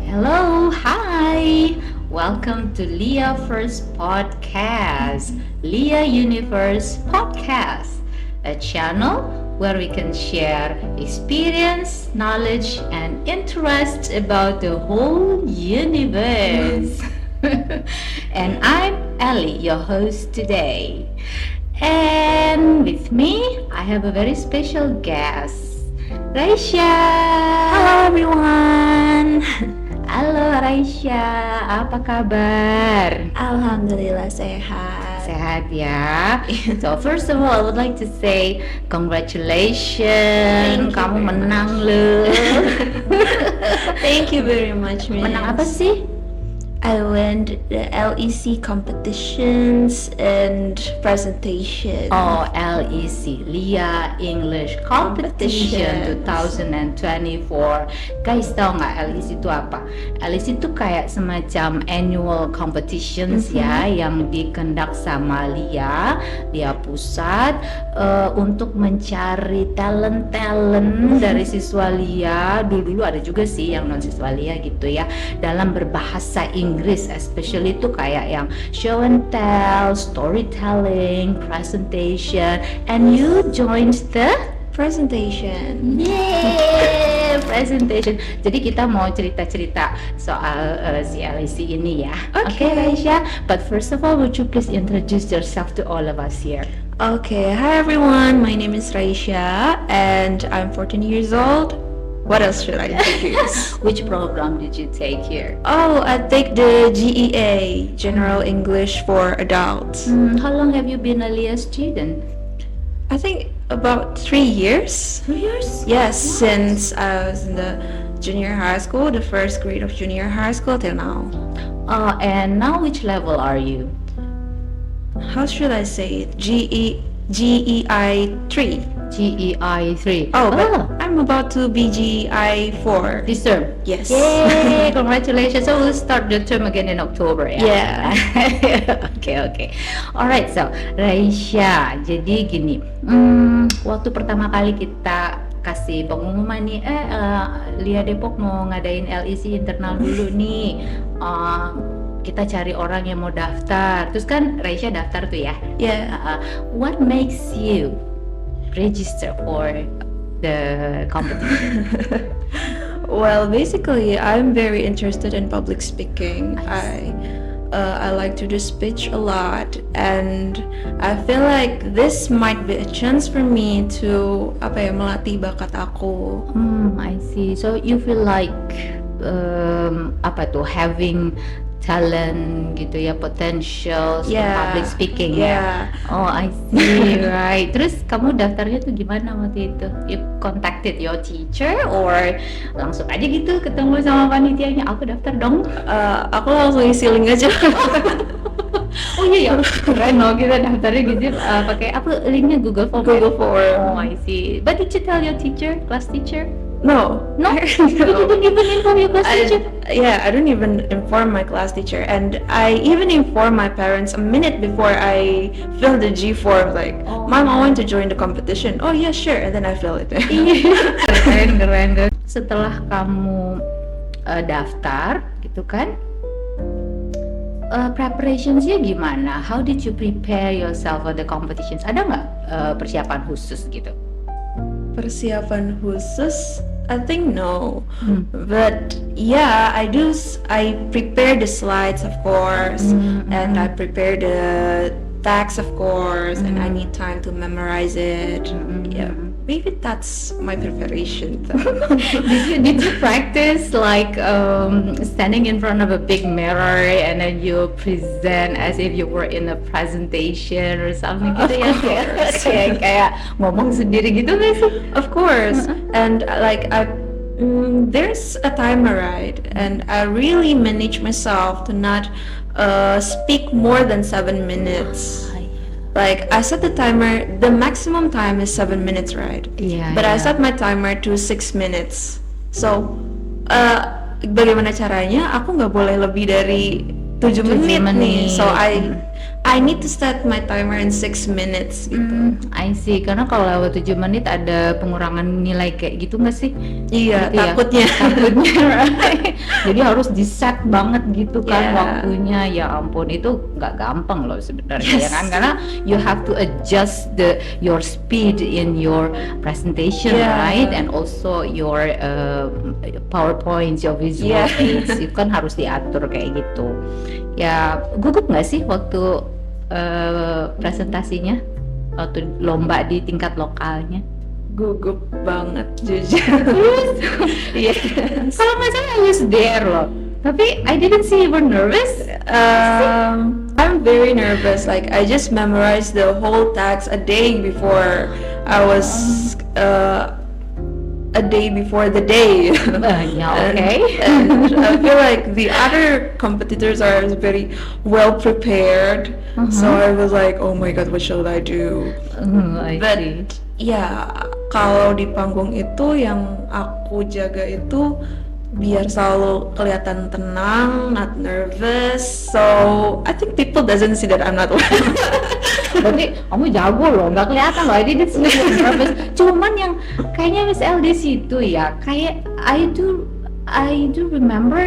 Hello, hi. Welcome to Leah First Podcast, Leah Universe Podcast, a channel where we can share experience, knowledge, and interest about the whole universe. And I'm Ellie, your host today. And with me, I have a very special guest, Raisya. Hello everyone. Halo Raisya, apa kabar? Alhamdulillah sehat. Sehat ya. So first of all, I would like to say congratulations. Kamu menang loh. Thank you very much, Miss. Menang apa sih? I won the LEC competitions and presentation. Oh, LEC, Leah English Competition 2024. Guys, tahu nggak LEC itu apa? LEC itu kayak semacam annual competitions ya, yang dikendak sama Leah Pusat untuk mencari talent dari siswa Leah. Dulu ada juga sih yang non siswa Leah gitu ya, dalam berbahasa Inggris, especially itu kayak yang show and tell, storytelling, presentation, and you joined the Presentation. Yay! Presentation. Jadi kita mau cerita-cerita soal si LEC ini ya. Okay. Raisya. But first of all, would you please introduce yourself to all of us here? Okay, hi everyone. My name is Raisya and I'm 14 years old. What else should I introduce? Which program did you take here? Oh, I take the GEA, General English for Adults. How long have you been a Leah student? I think about 3 years. 3 years? Yes, since I was in the junior high school, the first grade of junior high school till now. And now which level are you? How should I say it? GEI 3. GEI 3. Oh, but I'm about to be GEI 4. This term? Yes. Yay! Congratulations. So we'll start the term again in October ya? Yeah. Okay. Alright, so Raisya, jadi gini, waktu pertama kali kita kasih pengumuman nih, Leah Depok mau ngadain LEC internal dulu nih, kita cari orang yang mau daftar. Terus kan Raisya daftar tuh ya? Yeah. What makes you register for the competition? Well, basically, I'm very interested in public speaking. I like to do speech a lot, and I feel like this might be a chance for me to melatih bakat aku. I see. So you feel like having talent gitu ya, potential for public speaking ya. Oh, I see. Right. Terus kamu daftarnya tuh gimana waktu itu? You contacted your teacher or langsung aja gitu ketemu sama panitianya, aku daftar dong? Aku langsung isi link aja. Oh iya ya, keren loh kita daftarnya gitu, pakai apa linknya Google Form. Oh, I see. But did you tell your teacher, class teacher? No. You didn't even inform your class teacher? I don't even inform my class teacher, and I even inform my parents a minute before I fill the G form. Like, Mom, I want to join the competition. Oh yeah, sure. And then I fill it. Keren. Setelah kamu daftar, gitu kan? Preparationsnya gimana? How did you prepare yourself for the competitions? Ada nggak persiapan khusus gitu? Persiapan khusus? I think no. But yeah, I prepare the slides, of course, and I prepare the text, of course, and I need time to memorize it. Yeah, maybe that's my preparation. Did you practice like standing in front of a big mirror and then you present as if you were in a presentation or something gitu ya? Kayak ngomong sendiri gitu nggak sih? Of course, and there's a timer, right? And I really manage myself to not speak more than 7 minutes. Like, I set the timer, the maximum time is 7 minutes, right? Yeah. But I set my timer to 6 minutes. So, bagaimana caranya? Aku nggak boleh lebih dari 7 menit nih. So, I need to set my timer in 6 minutes gitu. I see. Karena kalau lewat 7 menit ada pengurangan nilai kayak gitu nggak sih? Iya, Gitu ya? takutnya. Takutnya, right? Jadi harus di-set banget gitu kan Yeah. waktunya. Ya ampun, itu nggak gampang loh sebenarnya ya Yes. kan? Karena you have to adjust your speed in your presentation, Yeah. right? And also your PowerPoints, your visual Yeah. aids, itu kan harus diatur kayak gitu. Ya, gugup nggak sih waktu presentasinya? Waktu lomba di tingkat lokalnya? Gugup banget jujur. Yes. Kalau nggak salah I was there loh. Tapi I didn't see you were nervous. I'm very nervous. Like I just memorized the whole text a day before I was a day before the day. Yeah, okay. And I feel like the other competitors are very well prepared. So I was like, oh my god, what should I do? I But see. ya, kalau di panggung itu yang aku jaga itu biar selalu kelihatan tenang, not nervous. So I think people doesn't see that I'm not Berarti kamu jago loh, nggak kelihatan loh. I didn't see you were nervous. Cuman yang kayaknya Miss L di situ ya, kayak I do remember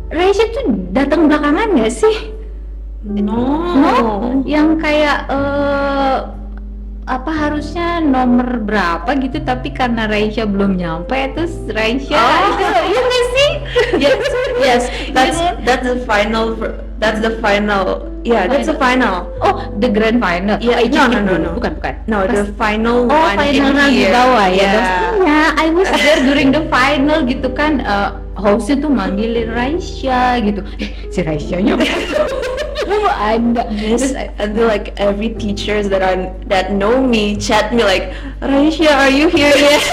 Raisya tuh datang belakangan nggak sih? No. Yang kayak apa harusnya nomor berapa gitu, tapi karena Raisya belum nyampe terus Raisya itu iya nggak sih? Yes, yes. That's the final. That's the final. Yeah, that's the final. Oh, the grand final. Yeah, no. Bukan. No, the final Oh, one final in di here. bawah ya. Yeah. Dosanya, I was there during the final gitu kan. Hostnya tuh manggilin Raisya gitu. Si Raisyanya ada. Yes, and then like every teachers that know me chat me like, Raisya, are you here yet?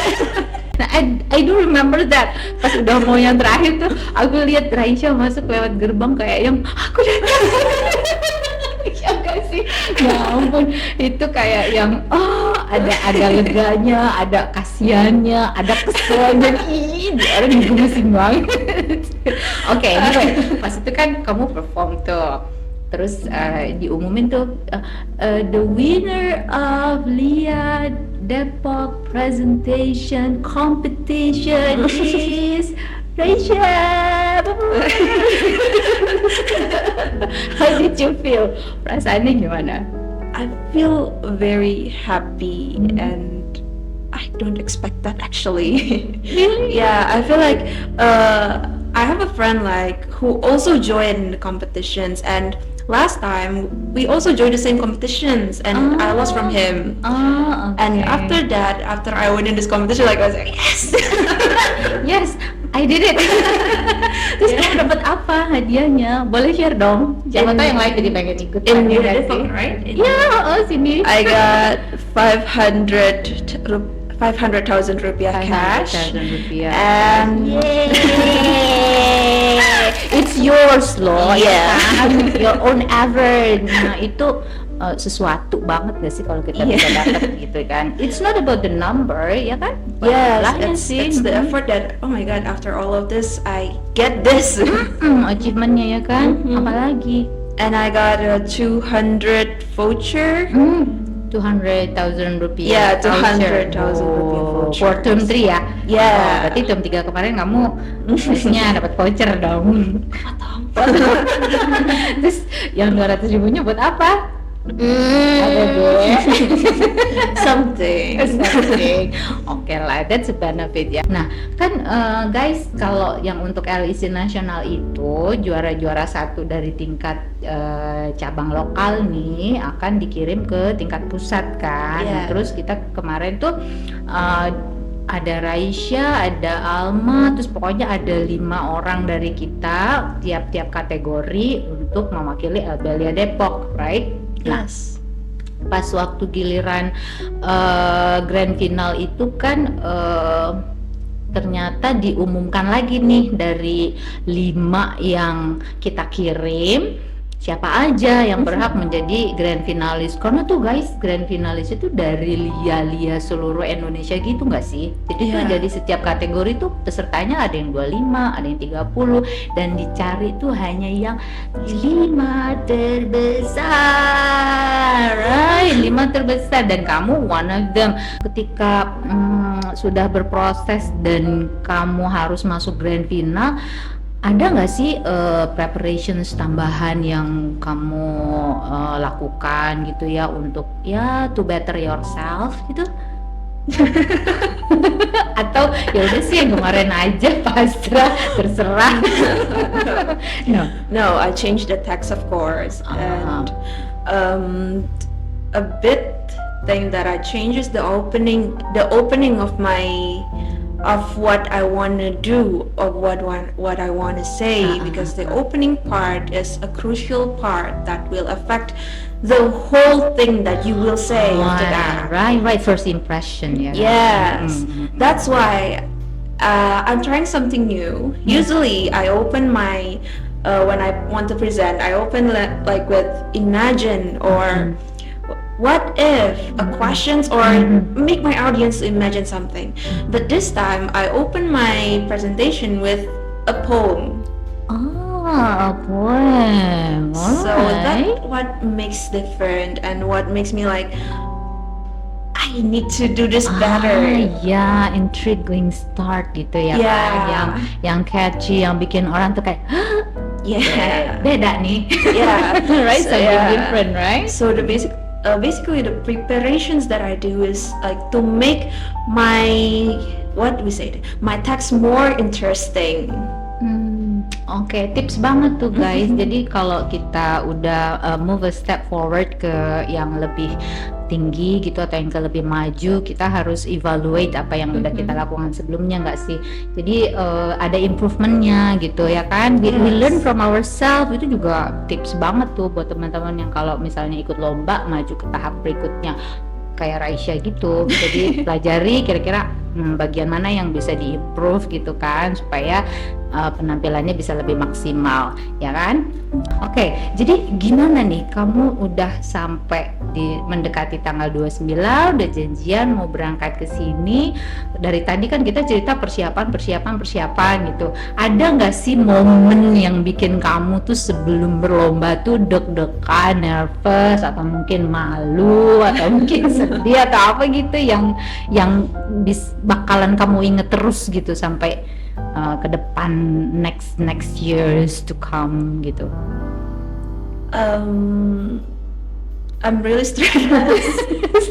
Nah, I do remember that. Pas udah mau yang terakhir tuh, aku lihat Raisya masuk lewat gerbang kayak yang aku datang. Ya nggak sih? Ya ampun, itu kayak yang ada leganya, ada kasihannya, ada keselnya. Ih, dia orang gemesin banget. Oke, anyway, pas itu kan kamu perform tuh. Terus diumumin tuh the winner of Lia Depok presentation competition is Raisya. How did you feel? Perasaannya gimana? I feel very happy and I don't expect that actually. Yeah, I feel like I have a friend like who also joined the competitions, and last time we also joined the same competitions and I lost from him. Oh, okay. And after that, after I win in this competition, like I was like, yes. Yes, I did it. Terus kamu dapat apa hadiahnya? Boleh share dong. Siapa tahu yang lain jadi pengen ikut. In Iya Lia nggak Depok, sih? right? Ya, sini. I got 500,000 rupiah cash. 500,000 rupiah. And Yay! It's yours loh, Yeah. ya kan? Your own average. Nah itu sesuatu banget gak sih kalau kita bisa dapat gitu kan? It's not about the number, ya kan? yes, Pahalanya it's the effort that, oh my god, after all of this, I get this. Achievementnya ya kan? Apalagi? And I got a 200 voucher. 200,000 rupiah. Yeah, 200,000 rupiah Oh, voucher. for term 3 ya? Yeah. Oh, berarti term 3 kemarin kamu harusnya dapat voucher dong. Terus yang 200 ribunya buat apa? Ada deh. Something. Something. Oke lah, that's a benefit ya. Nah, kan guys, kalau yang untuk LEC nasional itu juara-juara satu dari tingkat cabang lokal nih akan dikirim ke tingkat pusat kan. Yeah. Terus kita kemarin tuh ada Raisya, ada Alma, terus pokoknya ada 5 orang dari kita tiap-tiap kategori untuk mewakili LBLIA Depok, right? Nah, Yes. pas waktu giliran grand final itu kan ternyata diumumkan lagi nih dari 5 yang kita kirim siapa aja yang berhak menjadi grand finalis. Karena tuh guys, grand finalis itu dari Lia seluruh Indonesia gitu nggak sih? Jadi tuh Iya. jadi setiap kategori tuh pesertanya ada yang 25, ada yang 30, dan dicari tuh hanya yang 5 terbesar, right? 5 terbesar, dan kamu one of them. Ketika sudah berproses dan kamu harus masuk grand final, ada nggak sih preparations tambahan yang kamu lakukan gitu ya untuk ya to better yourself gitu? Atau ya udah sih yang kemarin aja, pasrah, terserah? No. No, I changed the text, of course, and a bit thing that I changed is the opening of what I want to do or what I want to say, because the opening part is a crucial part that will affect the whole thing that you will say after that. Right, first impression, yeah. Yes, that's why I'm trying something new. Usually, I open my when I want to present, I open like with imagine or what if a questions or make my audience imagine something. But this time, I open my presentation with a poem. A poem. So Alright. that's what makes different and what makes me like, I need to do this better. Ya, intriguing start gitu ya Yeah. kan, yang catchy, yang bikin orang tuh kayak Yeah. beda nih. Yeah. Right, So, something yeah. different, right? So the basically the preparations that I do is like to make my my text more interesting. Oke, tips banget tuh guys. Jadi kalau kita udah move a step forward ke yang lebih tinggi gitu atau yang ke lebih maju, kita harus evaluate apa yang udah kita lakukan sebelumnya, nggak sih? Jadi ada improvementnya gitu ya kan. We learn from ourselves, itu juga tips banget tuh buat teman-teman yang kalau misalnya ikut lomba maju ke tahap berikutnya kayak Raisya gitu. Jadi pelajari kira-kira bagian mana yang bisa diimprove gitu kan, supaya penampilannya bisa lebih maksimal, ya kan? Oke, jadi gimana nih, kamu udah sampai mendekati tanggal 29, udah janjian mau berangkat ke sini. Dari tadi kan kita cerita persiapan gitu. Ada nggak sih momen yang bikin kamu tuh sebelum berlomba tuh deg-degan, nervous, atau mungkin malu, atau mungkin sedih atau apa gitu yang bakalan kamu inget terus gitu sampai ke depan, next years to come gitu? I'm really stressed.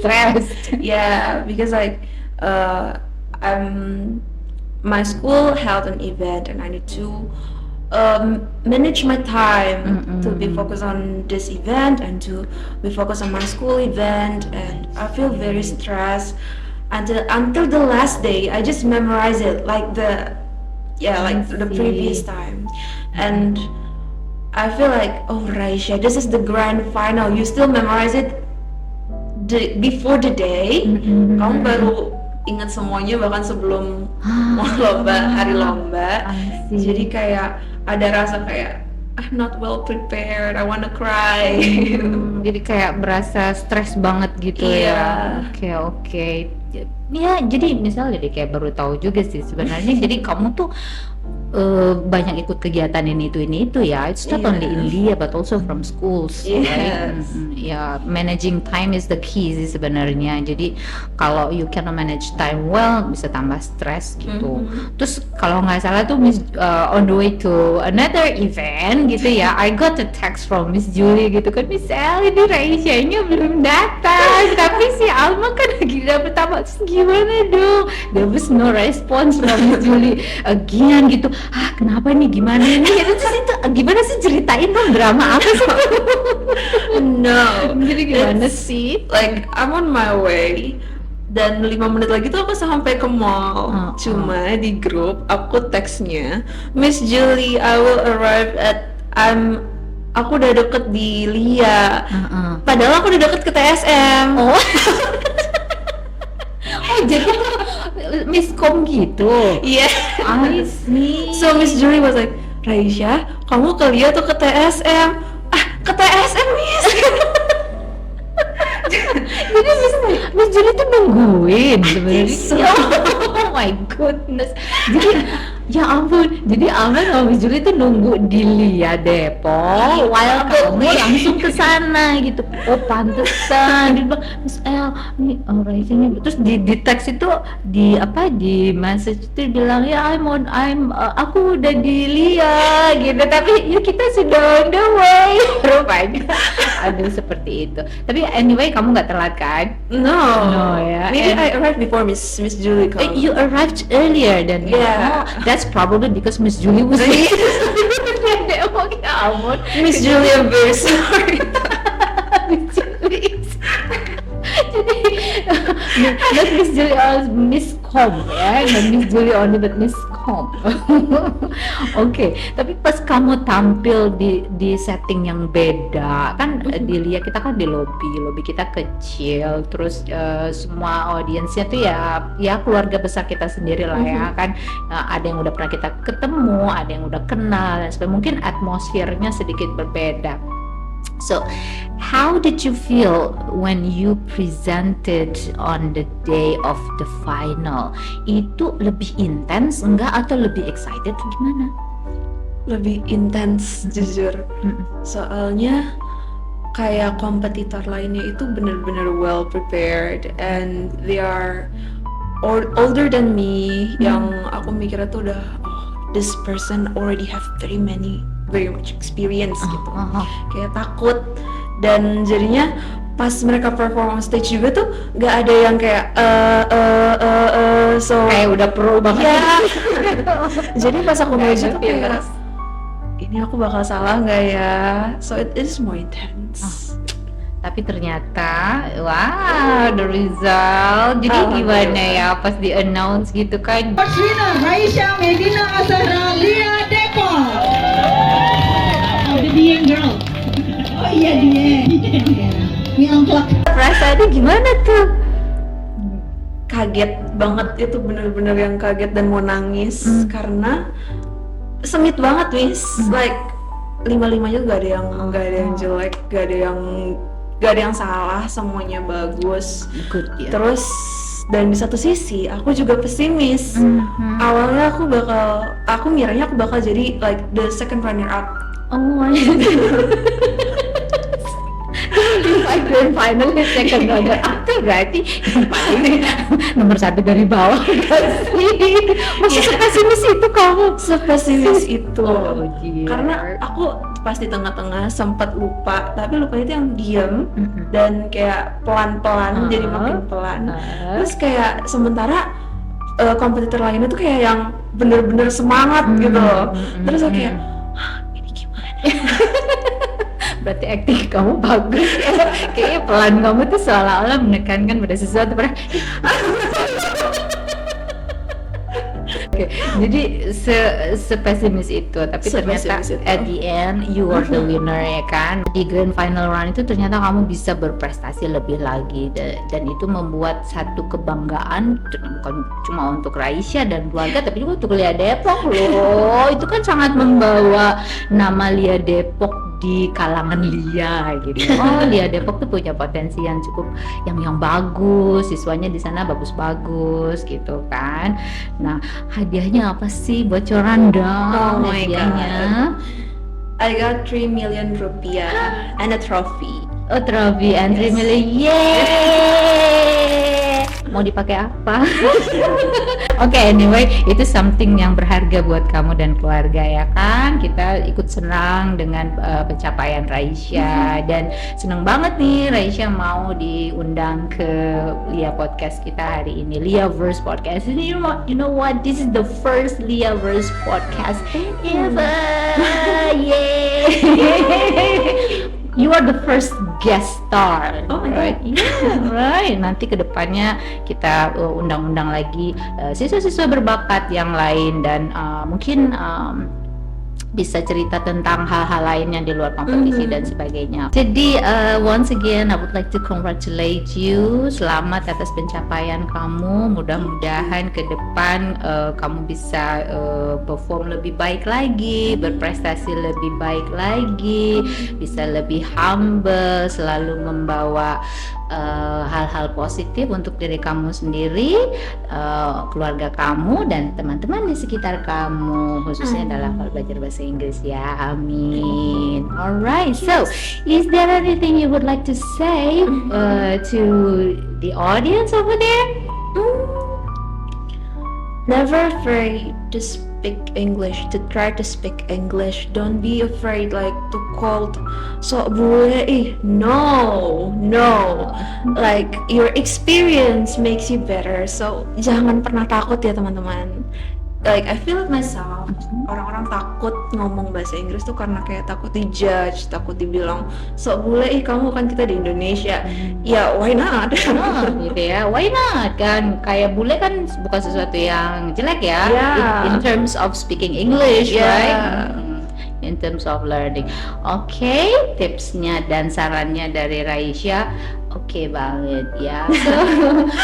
Stressed. Yeah, because like my school held an event and I need to manage my time to be focused on this event and to be focused on my school event, and I feel very stressed until the last day. I just memorize it like the previous time, and I feel like, oh Raisya, this is the grand final. You still memorize it before the day. Kamu baru ingat semuanya bahkan sebelum mau hari lomba. Jadi kayak ada rasa kayak I'm not well prepared, I wanna cry. Jadi kayak berasa stres banget gitu ya. Oke. Ya, jadi misalnya deh kayak baru tahu juga sih sebenarnya. Jadi kamu tuh banyak ikut kegiatan ini itu ya. It's not only in Lia but also from schools. Right? Ya, managing time is the key sih sebenarnya. Jadi kalau you cannot manage time well, bisa tambah stres gitu. Terus kalau nggak salah tuh Miss on the way to another event gitu ya, I got a text from Miss Julie gitu kan, Miss El, ini Raisya-nya belum datang, tapi si Alma kan lagi dapet tamat. Terus gimana dong? There was no response from Miss Julie again gitu. Kenapa nih, gimana nih? Terus itu gimana sih, ceritain dong, drama apa sih? No, jadi gimana sih? Like I'm on my way, dan 5 menit lagi tuh aku sampai ke mall. Cuma di grup aku teksnya, Miss Julie, I will arrive at aku udah deket di Lia. Padahal aku udah deket ke TSM. Jadi miskom gitu. Iya. I see. So Miss Julie was like, Raisya, kamu ke Lia tuh ke TSM. ke TSM Miss. Jadi Miss Julie tuh nungguin sebenarnya. So. Oh my goodness. Jadi ya ampun, jadi Aman sama Miss Julie tuh nunggu di Lia Depok, while kamu langsung ke sana gitu. Oh pantesan. Dia bilang, Miss El, ini Raisa-nya. Terus di teks itu di message itu bilang ya aku udah di Lia gitu. Tapi ya kita sudah on the way. Rupanya. Aduh seperti itu. Tapi anyway kamu nggak telat kan? No, ya. Maybe I arrived before Miss Julie comes. You arrived earlier than me. Yeah. That's probably because Miss Julie was late. Ya ampun. Miss Julie, I'm very sorry. Miss Julie. Jadi not Miss Julie, Miss Com ya, not Miss Julie only but Miss Com. Oke, tapi pas kamu tampil di setting yang beda kan, di Lia kita kan di lobby kita kecil, terus semua audiensnya tuh ya keluarga besar kita sendiri lah ya kan, ada yang udah pernah kita ketemu, ada yang udah kenal dan sebagainya, mungkin atmosfernya sedikit berbeda. So, how did you feel when you presented on the day of the final? Itu lebih intens enggak atau lebih excited gimana? Lebih intens jujur. Soalnya kayak kompetitor lainnya itu benar-benar well prepared and they are older than me. Yang aku mikirnya tuh udah this person already have very much experience gitu. Kayak takut, dan jadinya pas mereka perform on stage juga tuh nggak ada yang kayak so kayak udah pro banget. Ya. Jadi pas aku maju tuh kayak ini aku bakal salah nggak ya? So it is more intense. Tapi ternyata, wow, the result. Jadi gimana ya pas di announce gitu kan? Winner Raisya Medina Azahra Lia Depok. The Dieng girl. Oh iya Dieng. Ini angklak. Perasaannya gimana tuh? Kaget banget, itu bener-bener yang kaget dan mau nangis karena semit banget Miss. Like 5-5-nya gak ada yang jelek, gak ada yang salah, semuanya bagus. Good, ya. Terus dan di satu sisi aku juga pesimis. Awalnya aku ngiranya aku bakal jadi like the second runner up. Oh my god. Grand final second runner up tuh berarti yang paling nomor 1 dari bawah gak sih? Masih sepesimis itu kamu? Sepesimis itu. Oh, dear. Karena aku pas di tengah-tengah sempat lupa, tapi lupa itu yang diam dan kayak pelan-pelan jadi makin pelan. Terus kayak sementara kompetitor lainnya tuh kayak yang bener-bener semangat gitu loh. Terus aku kayak ini gimana? Berarti acting kamu bagus ya. Kayaknya pelan kamu tuh seolah-olah menekankan pada sesuatu. Oke, jadi sepesimis itu, tapi ternyata at the end you are the winner ya kan. Di grand final run itu ternyata kamu bisa berprestasi lebih lagi, dan itu membuat satu kebanggaan bukan cuma untuk Raisya dan keluarga, tapi juga untuk Lia Depok loh. Itu kan sangat membawa nama Lia Depok di kalangan Lia gitu. Oh, Lia Depok tuh punya potensi yang cukup yang bagus, siswanya di sana bagus-bagus gitu kan. Nah, hadiahnya apa sih? Bocoran dong. Oh my hadiahnya. God. I got 3 million rupiah and a trophy. Oh, trophy and 3 million. Yeay! Mau dipakai apa? Oke, anyway, itu something yang berharga buat kamu dan keluarga ya kan. Kita ikut senang dengan pencapaian Raisya, dan senang banget nih Raisya mau diundang ke Lia Podcast kita hari ini, Liaverse Podcast. You know what? This is the first Liaverse Podcast ever. Yay! You are the first guest star. Oh my right? God. Yeah, right. Nanti kedepannya kita undang-undang lagi siswa-siswa berbakat yang lain, dan mungkin bisa cerita tentang hal-hal lainnya di luar kompetisi dan sebagainya. Jadi once again I would like to congratulate you. Selamat atas pencapaian kamu. Mudah-mudahan ke depan kamu bisa perform lebih baik lagi, berprestasi lebih baik lagi, bisa lebih humble, selalu membawa hal-hal positif untuk diri kamu sendiri, keluarga kamu dan teman-teman di sekitar kamu, khususnya dalam hal belajar bahasa Inggris ya. Amin. Alright, so is there anything you would like to say to the audience over there? Never afraid to speak English, to try to speak English. Don't be afraid like to call sok bule. No. Like your experience makes you better. So jangan pernah takut ya teman-teman. Like I feel it myself. Orang-orang takut ngomong bahasa Inggris tuh karena kayak takut dijudge, takut dibilang sok bule, kamu kan kita di Indonesia. Ya why not? Gitu ya, why not? Kan kayak bule kan bukan sesuatu yang jelek ya. Yeah. In terms of speaking English, Yeah. right? In terms of learning. Oke, tipsnya dan sarannya dari Raisya oke banget ya. So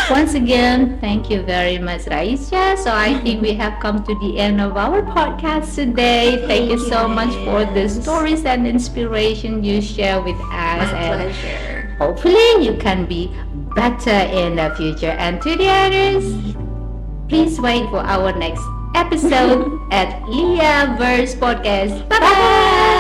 once again, thank you very much Raisya. So I think we have come to the end of our podcast today. Thank you so much for the stories and inspiration you share with us. My pleasure. Hopefully you can be better in the future. And to the others, please wait for our next episode at Lia Verse Podcast. Bye bye.